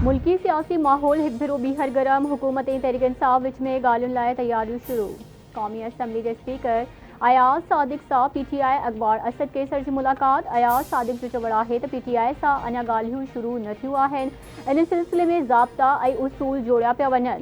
मुल्की सियासी माहौल हिक भेरो बीहर गरम हुकूमत तहरीक इंसाफ विच में गालियुनि लाइ तैयारियूं शुरू। कौमी असम्बली के स्पीकर अयाज सादिक सां PTI अखबार असद केसर की मुलाकात। अयाज सादिक जो चवण है तो PTI सां अञा ॻाल्हियूं शुरू न थियूं आहिनि। इन सिलसिले में ज़ाब्ता ऐं उसूल जोड़िया पिया वञनि।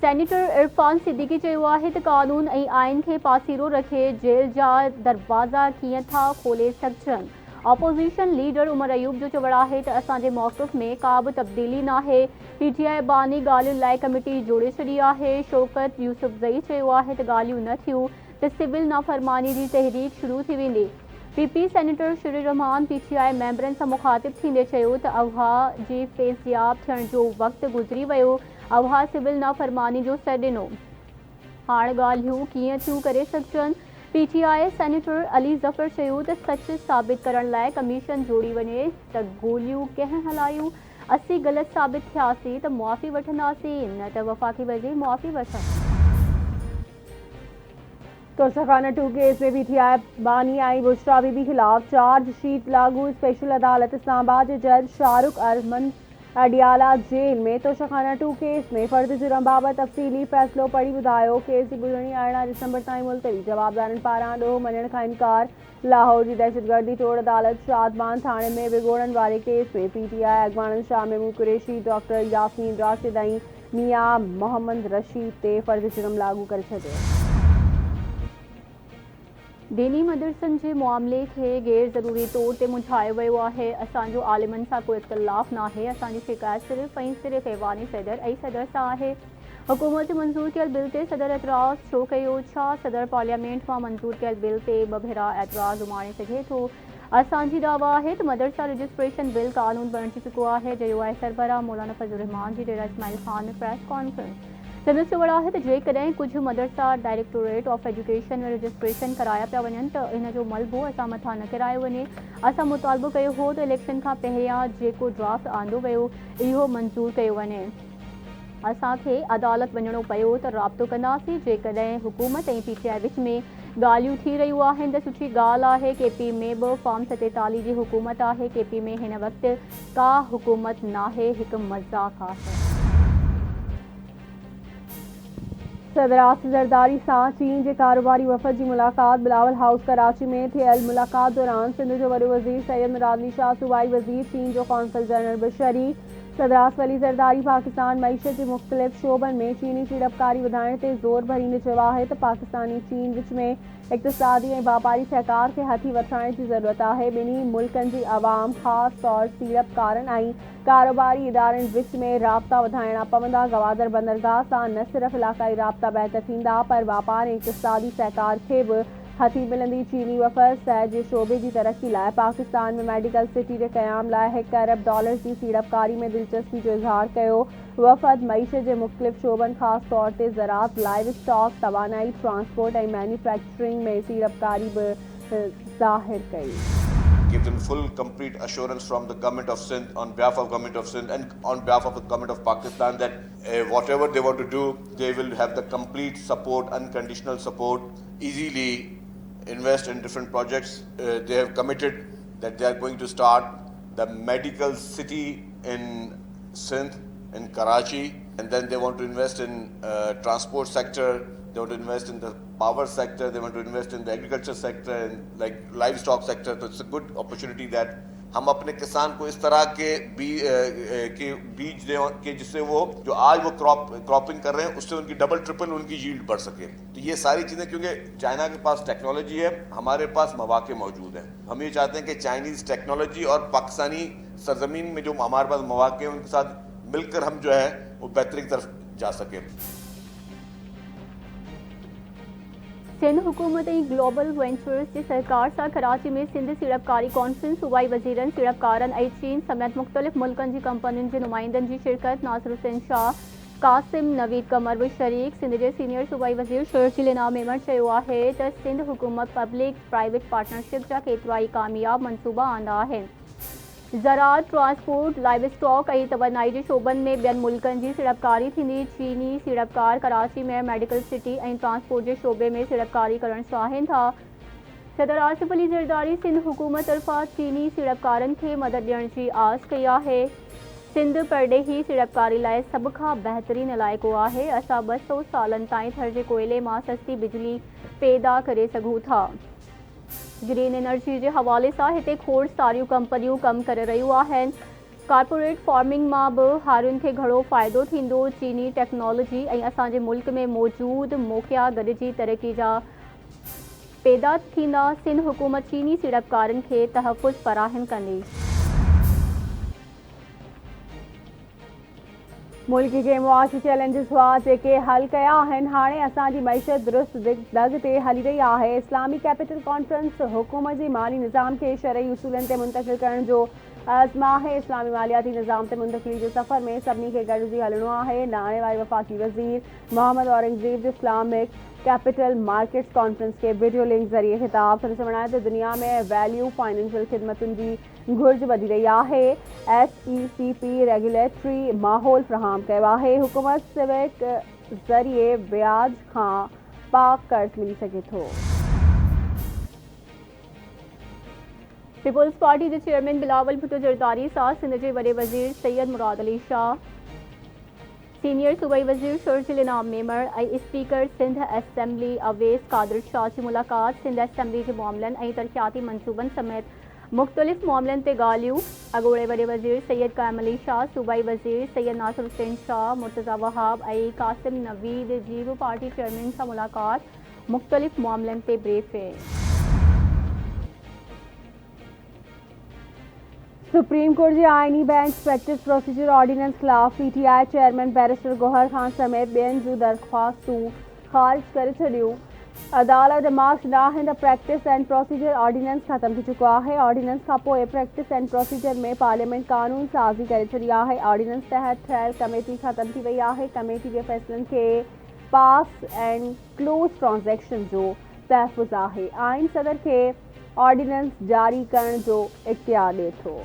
सेनेटर इरफान सिद्दीकी चयो आहे त कानून ऐं आइन खे पासीरो रखे जेल जा दरवाज़ा कीअं था खोले सघजनि। ऑपोजिशन लीडर उमर अयूब जो चवण है तो असांजे मौक़िफ़ में का भी तब्दीली ना है। PTI बानी ॻाल्हियुनि लाइ कमेटी जोड़े छॾी आहे। शौकत यूसुफज़ई चयो आहे त ॻाल्हियूं न थियूं त सिविल नाफरमानी जी तहरीक शुरू थी वेंदी। PP सेनेटर शुरी रहमान PTI मेंबरनि सां मुखातिब थींदे चयो त अवहा जी फैज़याब थियण जो वक़्तु गुज़री वियो। अवहा सिविल नाफरमानी जो सॾु ॾिनो। हाणे ॻाल्हियूं कीअं थियूं करे सघजनि। PTI सेनेटर अली ज़फ़र चयो त सच साबित करण लाइ कमीशन जोड़ी वञे त गोलियूं कंहिं हलायूं। असीं ग़लति साबित थियासीं त मुआफ़ी वठंदासीं, न त वफ़ाक़ी वज़ीर मुआफ़ी वठंदा। तोशाखाना 2 केस में PTI बानी आई बुशरा बीबी खिलाफ चार्जशीट लागू। स्पेशल अदालत इस्लामाबाद के जज शाहरुख अरमान अडियाला जेल में तोशाखाना 2 केस में फर्द जुर्म बाबत तफ़सीली फ़ैसिलो पढ़ी ॿुधायो। केस की ॿुधणी 18 दिसंबर ताईं मुलतवी। जवाबदारनि पारां ॾोह मञण खां इनकार। लाहौर की दहशतगर्दी तोड़ अदालत शादबान थाने में विगोड़न वारे केस में PTI अॻवाननि शाह महमूद कुरैशी, डॉक्टर यासीन राशिद ऐं मियां मोहम्मद रशीद ते फर्द जुर्म लागू करे छॾियो। दीनी मदरसनि जे मामले खे गैर ज़रूरी तौर ते मुंझायो वियो आहे। असांजो आलिमनि सां कोई इख़्तिलाफ़ नाहे। असांजी शिकायत सिर्फ़ ऐवानी सदर ऐं सदर सां आहे। हुकूमत मंज़ूर कयल बिल ते सदर एतराज़ छो कयो? छा सदर पार्लियामेंट मां मंज़ूर कयल बिल ते ॿ भेरा एतराज़ उमाणे सघे थो? असांजी दावा आहे त मदरसा रजिस्ट्रेशन बिल कानून बणिजी चुको आहे। चयो आहे सरबराह मौलाना फज़लुर रहमान जी डेरा इस्माइल खान में प्रेस कॉन्फ्रेंस। संदसि चवण आहे त जेकॾहिं कुझु मदरसा डायरेक्टोरेट ऑफ एजुकेशन में रजिस्ट्रेशन कराया पिया वञनि त इन जो मलबो असां मथां न किरायो वञे। असां मुतालबो कयो हो त इलेक्शन खां पहिरियां जेको ड्राफ्ट आंदो वियो इहो मंज़ूर कयो वञे। असांखे अदालत वञणो पियो त राब्तो कंदासीं। जेकॾहिं हुकूमत ऐं PTI विच में ॻाल्हियूं थी रहियूं आहिनि त सुठी ॻाल्हि आहे। KP में बि फॉर्म 47 जी हुकूमत आहे। KP में हिन वक़्तु का हुकूमत नाहे, हिकु मज़ाक़ आहे। सदर आसिफ ज़रदारी सां चीन के कारोबारी वफ़द की मुलाकात। बिलावल हाउस कराची में थियल मुलाकात दौरान सिंध जो वॾो वज़ीर सैयद मुरादली शाह, सूबाई वज़ीर चीन जो कौंसल जनरल बि शरीक। सदर आसिफ अली ज़रदारी पाकिस्तान मईशत के मुख्तलिफ़ शोबन में चीनी सीड़पकारी वधाइण ते ज़ोर भरींदे चयो आहे त पाकिस्तानी चीन विच में इक़्तिसादी ऐं वापारी सहकार खे हथी वठाइण जी ज़रूरत आहे। ॿिन्ही मुल्कनि जी अवाम ख़ासि तौर सीड़पकारनि ऐं कारोबारी इदारनि विच में राब्ता वधाइणा पवंदा। गवादर बंदरगाह सां न सिर्फ़ इलाक़ाई राब्ता बहितर थींदा पर वापार ऐं इक़्तिसादी सहकार खे बि हथी मिलंदी। चीनी वफ़द सिहत जे शोबे जी तरक्की लाइ पाकिस्तान में मेडिकल सिटी जे क़याम लाइ $1 अरब जी सीड़पकारी में दिलचस्पी जो इज़हार कयो। वफ़द मईशत जे मुख्तलिफ़ शोबनि ख़ासि तौर ते ज़राअत, लाइव स्टॉक, तवानाई, ट्रांसपोर्ट ऐं मैन्युफैक्चरिंग में सीड़पकारी बि ज़ाहिर कई। Give them full, complete assurance from the government of Sindh, on behalf of government of Sindh and on behalf of the government of Pakistan, that whatever they want to do, they will have the complete support, unconditional support, easily invest in different projects. They have committed that they are going to start the medical city in Sindh, in Karachi, and then they want to invest in transport sector. They want to invest in the power sector. They want to invest in the agriculture sector and like livestock sector. So it's a good opportunity that हम अपने किसान को इस तरह के बीज दें कि जिससे वो जो आज वो क्रॉपिंग कर रहे हैं उससे उनकी डबल ट्रिपल उनकी यील्ड बढ़ सके। तो ये सारी चीज़ें, क्योंकि चाइना के पास टेक्नोलॉजी है, हमारे पास मौके मौजूद हैं। हम ये चाहते हैं कि चाइनीज़ टेक्नोलॉजी और पाकिस्तानी सरजमीन में जो हमारे पास मौके हैं उनके साथ मिलकर हम जो है वो बेहतरी की तरफ जा सकें। सिंध हुकूमत ऐं ग्लोबल वेंचर्स जी सरकार सां कराची में सिंध सीड़पकारी कॉन्फ्रेंस। सूबाई वज़ीरनि, सीड़पकारनि ऐं चीन समेत मुख़्तलिफ़ मुल्कनि जी कंपनियुनि जे नुमाइंदनि जी शिरकत। नासिर हुसैन शाह, कासिम नवीद कमर बि शरीक। सिंध जे सीनियर सूबाई वज़ीर शर्जील इनाम मेमण चयो आहे त सिंध हुकूमत पब्लिक प्राइवेट पार्टनरशिप जा केतिरा ई कामयाब मनसूबा आंदा आहिनि। ज़राअत, ट्रांसपोर्ट, लाइव स्टॉक ऐं तवानाई जे शोबनि में ॿियनि मुल्कनि जी सीड़पकारी थींदी। चीनी सीड़पकार कराची में मेडिकल सिटी ऐं ट्रांसपोर्ट जे शोबे में सीड़पकारी करणु चाहिनि था। सदर आसिफ अली ज़रदारी सिंध हुकूमत तरफ़ां चीनी सीड़पकारनि खे मदद ॾियण जी आस कई आहे। सिंध परॾेही सीड़पकारी लाइ सभ खां बहितरीन इलाइक़ो आहे। असां 200 सालनि ताईं थर्जे कोयले मां सस्ती बिजली पैदा करे सघूं था। ग्रीन एनर्जी जे हवाले सां हिते खोड़ सारियूं कंपनियूं कमु करे रहियूं आहिनि। कॉर्पोरेट फार्मिंग मां बि हारियुनि खे घणो फ़ाइदो थींदो। चीनी टेक्नोलॉजी ऐं असांजे मुल्क में मौजूदु मौक़िया गॾिजी तरक़ी जा पैदा थींदा। सिंध हुकूमत चीनी सीड़पकारनि खे तहफ़ुज़ फ़राहम कंदी। मुल्क के मुआशी चैलेंजिस हुआ जेके हल कया आहिनि। हाणे असांजी मईशत दुरुस्त दग ते हली रही आहे। इस्लामी कैपिटल कॉन्फ्रेंस हुकूमत जे माली निज़ाम के शरई उसूलनि ते मुंतकिल करण जो आज़मा आहे। इस्लामी मालियाती निज़ाम ते मुंतकिली जे सफ़र में सभिनी खे गॾिजी हलणो आहे। हाणे वारे वफ़ाक़ी वज़ीर मोहम्मद औरंगज़ेब जो इस्लामिक कैपिटल मार्केट्स कॉन्फ्रेंस के वीडियो लिंक ज़रिए ख़िताब संदसि चवण त दुनिया में वैल्यू फाइनेंशियल ख़िदमतुनि जी घुर्ज वधी रही आहे। SECP रेगुलेटरी माहौल फ़राहम कयो आहे। हुकूमत सिविक ज़रिए ब्याज खां पाक कर्ज़ मिली सघे थो। पीपुल्स पार्टी के चेयरमैन बिलावल भुट्टो जरदारी सां सिंध के वॾे वज़ीर सैयद मुराद अली शाह, सीनियर सूबाई वज़ीर शर्जिल इनाम मेमर ऐं स्पीकर सिंध असेंबली अवेस कादिर शाह जी मुलाक़ात। सिंध असेंबली के मामलनि ऐं तरक़ियाती मनसूबनि समेत मुख़्तलिफ़ मामलनि ते ॻाल्हियूं। अॻूणे वॾे वज़ीर सैयद क़ाइम अली शाह, सूबाई वज़ीर सैयद नासिर हुसैन शाह, मुर्तज़ा वहाब ऐं कासिम नवीद जी बि पार्टी चेयरमैन सां मुलाक़ात। मुख़्तलिफ़ मामलनि ते ब्रीफिंग। सुप्रीम कोर्ट के आइनी बेंच प्रैक्टिस प्रोसीजर ऑर्डिनेंस खिलाफ PTI chairman barrister Gohar Khan समेत ॿियनि जूं दरख़्वास्तूं ख़ारिज करे छॾियूं। अदालत मार्क्स नाहिन त प्रैक्टिस एंड प्रोसीजर ऑर्डिनेंस ख़त्म थी चुको आहे। ऑर्डिनेंस खां पोइ प्रैक्टिस एंड प्रोसीजर में पार्लियामेंट कानून साज़ी करे छॾी आहे। ऑर्डिनेंस तहत ठहियल कमेटी ख़त्म थी वई आहे। कमेटी जे फ़ैसिलनि खे पास एंड क्लोज ट्रांज़ैक्शन जो तहफ़ुज़ आहे। आइन सदर खे ऑर्डिनेंस जारी करण जो इख्तियार ॾिए थो।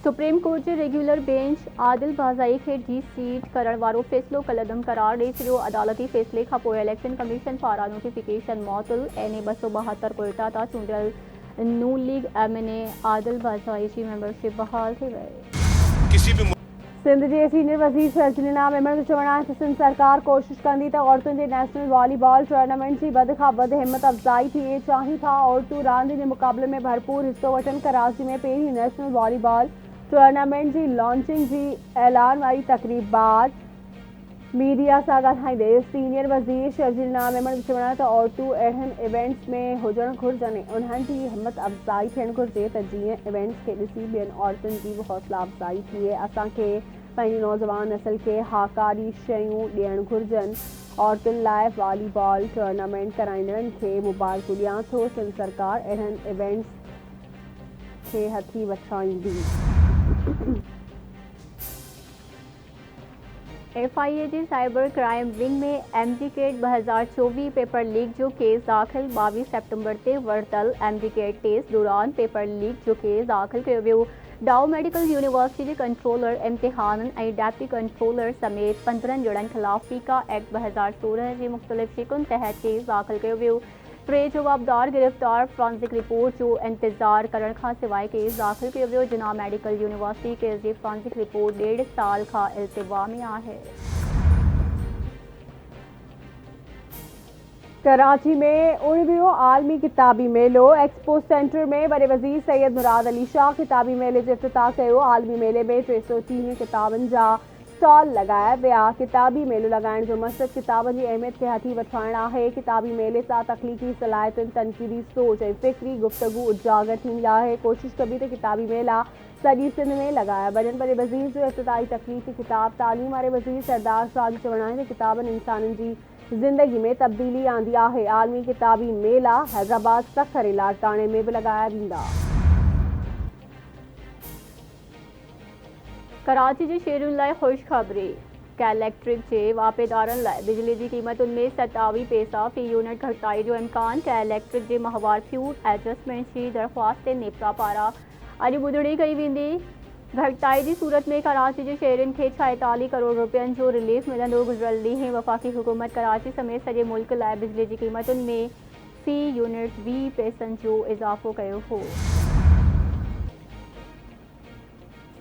सुप्रीम कोर्ट के रेगुलर बेंच आदिल बाज़ाई के सीट करण वारो फ़ैसिलो कलदम करार ॾेई छॾियो। अदालती फ़ैसिले खां पोइ इलेक्शन कमीशन पारां नोटिफिकेशन मौतुल। NA 272 कोयटा तां चूंडियल नून लीग MNA आदिल बाज़ाई जी मेंबरशिप बहाल थी वई। सिंध के सीनियर वज़ीर शर्जिल इनाम मेमर जो चवण आहे त सिंध सरकार कोशिश कंदी त औरतुनि जे नेशनल वॉलीबॉल टूर्नामेंट जी वध खां वध हिम्मत अफ़ज़ाई थिए। चाहिं था औरतूं रांदि जे मुक़ाबले में भरपूर हिस्सो वठनि। कराची में पहिरीं नेशनल वॉलीबॉल टूर्नामेंट जी लॉन्चिंग जी ऐलान वारी तक़रीब बाद मीडिया सां ॻाल्हाईंदे सीनियर वज़ीर शर्जिल इनाम मेमर जो चवण आहे त औरतूं अहिड़नि इवेंट्स में हुजणु घुरिजनि। उन्हनि जी हिम्मत अफ़ज़ाई थियणु घुरिजे त जीअं इवेंट्स खे ॾिसी ॿियनि औरतुनि जी बि हौसला अफ़ज़ाई थिए। असांखे पंहिंजी नौजवान नस्ल खे हाकारी शयूं ॾियणु घुरिजनि। औरतुनि लाइ वॉलीबॉल टूर्नामेंट कराईंदड़नि खे मुबारकूं ॾियां थो। सिंध सरकार अहिड़नि इवेंट्स खे हथी वठाईंदी। FIA जी साइबर क्राइम विंग में MDCAT 2024 पेपर लीक जो केस दाख़िल। 22 सेप्टेम्बर ते वरितल MDCAT टेस्ट दौरान पेपर लीक जो केस दाख़िल कयो वियो। डाउ मेडिकल यूनिवर्सिटी जे कंट्रोलर इम्तिहाननि ऐं डेप्टी कंट्रोलर समेत 15 ॼणनि ख़िलाफ़ फ़ीका एक्ट 2016 जी मुख़्तलिफ़ शिकुनि तहत केस दाख़िल कयो वियो। 3 जवाबदार गिरफ़्तार। फॉरेंसिक रिपोर्ट जो इंतज़ार करण खां सवाइ केस दाख़िल कयो वियो। जिना मेडिकल यूनिवर्सिटी केस जी फॉरेंसिक रिपोर्ट 1.5 साल खां इल्तिवा में आहे। कराची में 19 आलमी किताबी मेलो एक्सपो सेंटर में वॾे वज़ीर सैयद मुराद अली शाह किताबी मेले जो इफ़्तिताह कयो। आलमी मेले में 330 किताबनि जा स्टॉल लगाया विया। किताबी मेलो लगाइण जो मक़सद किताबनि जी अहमियत खे हथी वठाइण आहे। किताबी मेले सां तख़लीक़ी सलाहियतुनि, तनक़ीदी सोच ऐं फ़िक्री गुफ़्तगू उजागर थींदी आहे। कोशिश कबी त किताबी मेला सॼी सिंध में लगाया वञनि। वॾे वज़ीर जो इफ़्तिताही तक़रीर ते किताब तालीम वारे वज़ीर सरदार शाह जो चवण आहे त किताबनि इंसाननि जी ज़िंदगी में तब्दीली आंदी आहे। आलमी किताबी मेला हैदराबाद, सखर, लाड़काने में भी लगाया वेंदा। कराची जे शहरियुनि लाइ ख़ुशख़बरी। कैलेक्ट्रिक जे वापेदारनि लाइ बिजली जी क़ीमतुनि में 27 पैसा फ़ी यूनिट घटिताई जो इम्कान। कैलेक्ट्रिक जे माहवार फ्यूल एडजस्टमेंट जी दरख़्वास्त ते नेप्रा पारां अॼु ॿुधणी कई वेंदी। घटिताई जी सूरत में कराची जे शहरियुनि खे 46 करोड़ रुपयनि जो रिलीफ मिलंदो। गुज़िरियल ॾींहुं वफ़ाक़ी हुकूमत कराची समेत सॼे मुल्क लाइ बिजली जी क़ीमतुनि में फ़ी यूनिट 20 पैसनि जो इज़ाफ़ो कयो हो।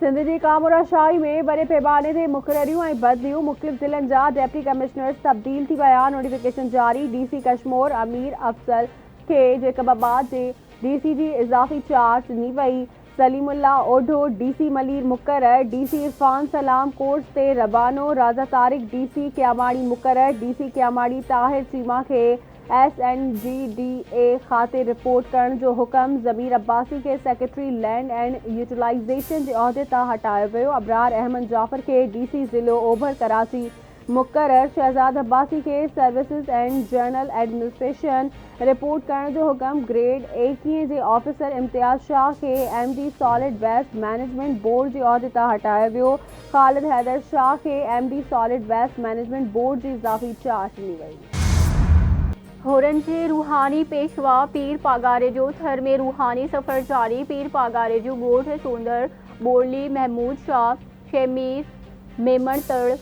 सिंध जी कामुराशाही में बड़े पैमाने ते मुक़ररियूं ऐं बदलियूं मुख़्तलिफ़ ज़िलनि जा डिप्टी कमिश्नर्स तब्दील थी विया। नोटिफिकेशन जारी। डीसी कश्मीर अमीर अफसल खे जेकबाबाद जे डीसी जी इज़ाफ़ी चार्ज ॾिनी वई। सलीमुल्ला ओढो डीसी मलीर मुक़रर। डीसी इरफान सलाम कोर्स ते रवानो। राजा तारिक डीसी क्यामाड़ी मुक़रर। डीसी क्यामाड़ी ताहिर चीमा खे SNGDA खातिर रिपोर्ट करण जो हुक्म। ज़मीर अब्बासी के सेक्रेटरी लैंड एंड यूटिलाइज़ेशन जे उहिदे तां हटायो वियो। अबरार अहमद जाफ़र के डीसी ज़िलो ओभर कराची मुक़रर। शहजाद अब्बासी के services and general administration report करण जो हुक्म। ग्रेड 21 जे ऑफिसर इम्तियाज़ शाह के MD solid waste management board जे उहिदे तां हटायो वियो। ख़ालिद हैदर शाह के MD solid waste management board जी इज़ाफ़ी चार्ज ॾिनी वई। होरन जे रूहानी पेशवा पीर पागारे जो थर में रूहानी सफ़र जारी। पीर पागारे जो ॻोठ सोंदर बोरली महमूद शाह शेमीर मेमणतड़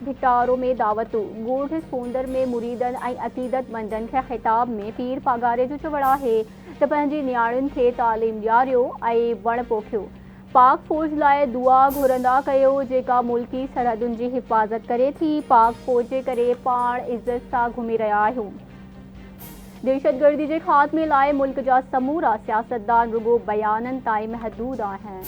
भिटारो में दावतू। ॻोठ सोंदर में मुरीदन ऐं अक़ीदतमंदन खे ख़िताब में पीर पागारे जो चवण आहे त पंहिंजी नियाणियुनि खे तालीम ॾियारियो ऐं वण पोखियो। पाक फ़ौज लाइ दुआ घुरंदा कयो जेका मुल्की सरहदुनि जी हिफ़ाज़त करे थी। पाक फ़ौज जे करे पाण इज़त सां घुमी रहिया आहियूं। दहशतगर्दी जे ख़ात्मे लाइ मुल्क जा समूरा सियासतदान रुगो बयाननि ताईं महदूद आहिनि।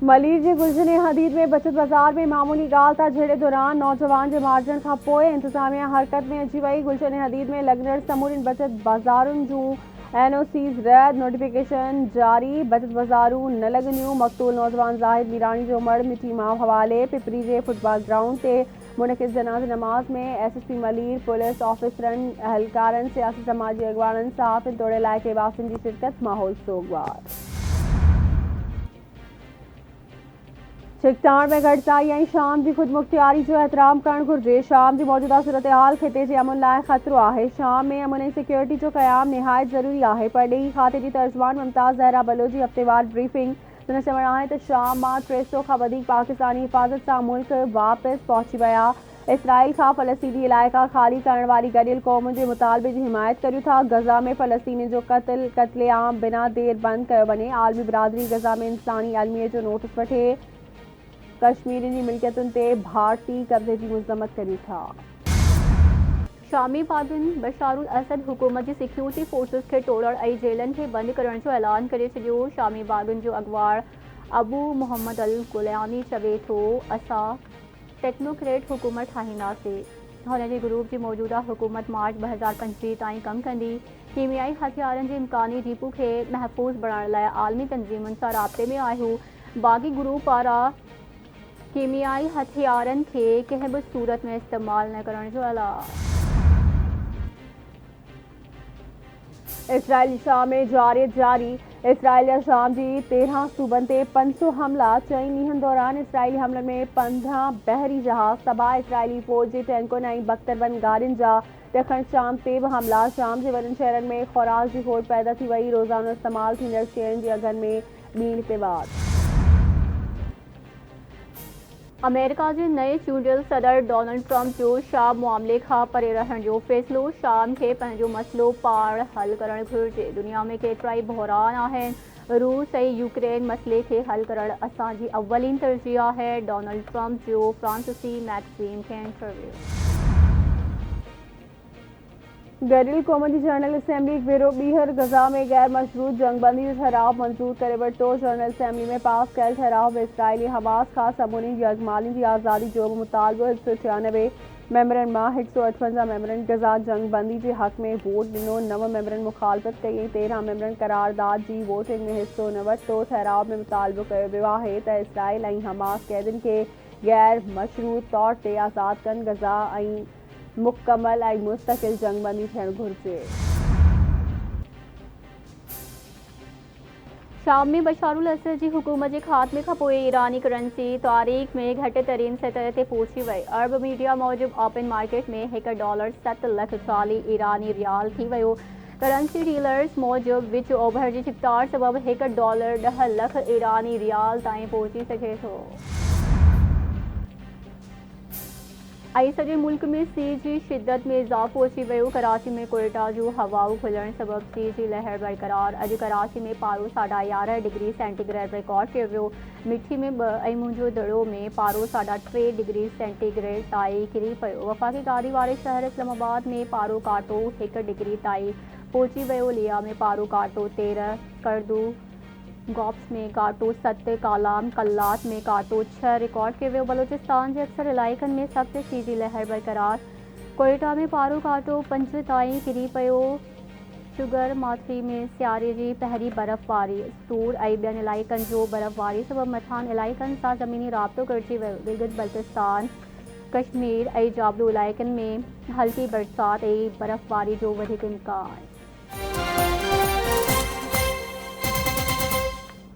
मलीर जे गुलशन हदीद में बचत बाज़ार में मामूली ॻाल्हि तां झेड़े दौरान नौजवान जे मारिजण खां पोइ इंतज़ामिया हरकत में अची वई। गुलशन हदीद में लॻंदड़ समूरनि बचत बाज़ारुनि जूं NOCs रद्द। नोटिफिकेशन जारी। बचत बाज़ारूं न लॻंदियूं। मक़तूल नौजवान ज़ाहिद मीरानी जो मड़ मिठी मां हवाले। पिपरी जे फुटबॉल ग्राउंड ते मुनक़िद जनाज़ नमाज़ में SSP मलीर पुलिस ऑफिसरनि अहलकारनि सियासी समाजी अॻवाननि साफ़ तोड़े इलाइक़े वासियुनि जी शिरकत। माहौल सोगवार। चिकताण में घटिताई ऐं शाम जी ख़ुदमुख्तियारी जो एहतराम करणु घुरिजे। शाम जी मौजूदा सूरत हाल ख़िते जे अमन लाइ ख़तरो आहे। शाम में अमन ऐं सिक्योरिटी जो क़याम निहायत ज़रूरी आहे। परॾेही खाते जी तर्जुमान मुमताज़ ज़हरा बलोची हफ़्तेवार ब्रीफिंग। हुन चवणु आहे त शाम मां 300 खां वधीक पाकिस्तानी हिफ़ाज़त सां मुल्क वापसि पहुची विया। इसराइल खां फ़लस्तीनी इलाइक़ा ख़ाली करण वारी गॾियल क़ौमुनि जे मुतालबे जी हिमायत करियूं था। गज़ा में फ़लस्तीनी जो क़त्लेआम बिना देर बंदि कयो वञे। आलमी बिरादरी गज़ा में इंसानी अलमियत जो नोटिस वठे। कश्मीरी जी मिल्कियतुनि ते भारती कब्ज़े जी मज़म्मत करियूं था। शामी बागुन बशारुल असद हुकूमत जी सिक्योरिटी फोर्सिस खे टोड़ण ऐं जेलनि खे बंदि करण जो ऐलान करे छॾियो। शामी बागुन जो अॻवार अबू मोहम्मद अल गुलानी चवे थो असां टेक्नोक्रेट हुकूमत ठाहींदासीं। हुन जे ग्रुप जी मौजूदा हुकूमत मार्च 2025 ताईं कमु कंदी। कीमियाई हथियारनि जे इम्कानी डीपू खे महफ़ूज़ बणाइण लाइ आलमी तंज़ीमुनि सां राब्ते में आहियूं। बाग़ी ग्रुप पारां कीमियाई हथियारनि खे कंहिं बि सूरत में इस्तेमालु न करण जो ऐलान। इसराइली शाम में जारियत जारी। इसराइल या शाम जी 13 सूबनि ते 500 हमला। 4 ॾींहनि दौरान इसराइली हमलनि में 15 बहरी जहाज़ तबाह। इसराइली फ़ौज जे टैंकुनि ऐं बख़्तरबंद गाॾियुनि जा ॾखण शाम ते बि हमला। शाम जे वॾनि शहरनि में ख़ुराक जी खोड़ पैदा थी वई। रोज़ानो इस्तेमालु थींदड़ शयुनि जे अघनि में ॿीं ते वाध। अमेरिका जे नए चूंडियल सदर डोनाल्ड ट्रंप जो शाम मामले खां परे रहण जो फ़ैसिलो। शाम खे पंहिंजो मसइलो पाण हल करणु घुरिजे। दुनिया में केतिरा ई बहरान आहिनि। रूस ऐं यूक्रेन मसइले खे हल करणु असांजी अवलीन तरजीह आहे। डोनाल्ड ट्रंप जो फ्रांसीसी मैगज़ीन खे इंटरव्यू। गॾियल क़ौमुनि जी जनरल असेंबली ॿीहर गज़ा में गैर मशरूत जंगबंदी जो ठहराव मंज़ूर करे वरितो। जनरल असेंबली में पास कयल ठहराव में इसराइली हमास खां समूनी यरगमालियुनि जी आज़ादी जो बि मुतालबो। 198 मेंबरनि मां 158 मेंबरनि गज़ा जंगबंदी जे हक़ में वोट ॾिनो। 9 मेंबरनि मुख़ालफ़त कई ऐं 13 मेंबरनि करारदाद जी वोटिंग में हिसो न वरितो। ठहराव में मुतालबो कयो वियो आहे त इसराइल ऐं हमास क़ैदियुनि खे गैर मशरूत तौर ते आज़ादु कनि। गज़ा ऐं मुकमल ऐं मुस्तक़िल जंगबंदी थियणु घुरिजे। शाम में बशारुल असद जी हुकूमत जे ख़ात्मे खां पोइ ईरानी करंसी तारीख़ में घटि तरीन सतह ते पहुची वई। अरब मीडिया मूजिबि ओपन मार्केट में $1 7,40,000 ईरानी रियाल थी वियो। करंसी डीलर्स मूजिबि विच ओभर जी चिकतार सबबि $1 10 लख ईरानी रियाल ताईं पहुची सघे थो। आई सॼे मुल्क में सीउ जी शिदत में इज़ाफ़ो अची वियो। कराची में कोयटा जूं हवाऊं खुलण सबबि सीउ जी लहर बरक़रार। अॼु कराची में पारो 11.5 डिग्री सेंटीग्रेड रिकॉर्ड कयो वियो। मिठी में 2 ऐं मुंहिंजो दड़ो में पारो 3.5 डिग्री सेंटीग्रेड ताईं किरी पियो। वफ़ाक़ी गादी वारे शहर इस्लामाबाद में पारो कांटो 1 डिग्री ताईं पहुची वियो। लिया में पारो कांटो 13, करदू गॉप्स में कांटो 7, कालाम कल्लात में कांटो 6 रिकॉर्ड कयो वियो। बलूचिस्तान जे अक्सर इलाइक़नि में सख़्त सीउ जी लहर बरक़रार। कोयटा में पारो कांटो 5 ताईं किरी पियो। शुगर माथरी में सियारे जी पहिरीं बर्फ़बारी। सूर ऐं ॿियनि इलाइक़नि जो बर्फ़बारी सबबि मथान इलाइक़नि सां ज़मीनी राब्तो गॾिजी वियो। गिलगित बल्तिस्तान, कश्मीर ऐं जाबलू इलाइक़नि में हल्की बरसाति ऐं बर्फ़बारी जो वधीक इम्कान।